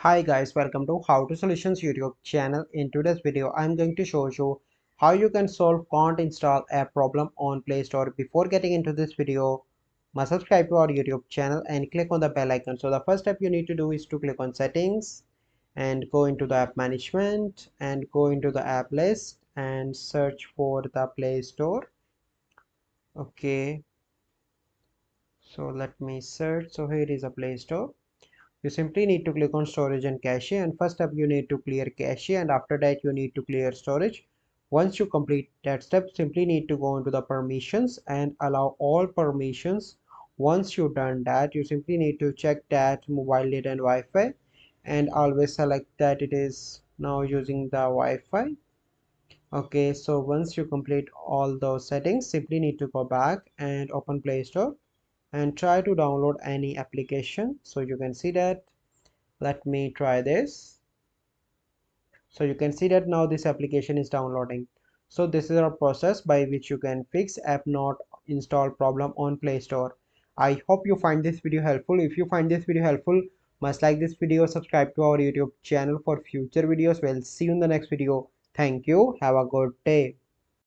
Hi guys, welcome to How to Solutions YouTube channel. In today's video, I'm going to show you how you can solve can't install app problem on Play Store. Before getting into this video, must subscribe to our YouTube channel and click on the bell icon. So the first step you need to do is to click on settings and go into the app management and go into the app list and search for the Play Store. Okay, so let me search. So here is a Play Store. You simply need to click on storage and cache, and first step you need to clear cache, and after that you need to clear storage. Once you complete that step, simply need to go into the permissions and allow all permissions. Once you done that, you simply need to check that mobile data and Wi-Fi and always select that it is now using the Wi-Fi. Okay, so once you complete all those settings, simply need to go back and open Play Store and try to download any application. So you can see that. Let me try this. So you can see that now this application is downloading. So this is our process by which you can fix app not install problem on Play Store. I hope you find this video helpful. If you find this video helpful, must like this video, subscribe to our YouTube channel for future videos. We'll see you in the next video. Thank you. Have a good day.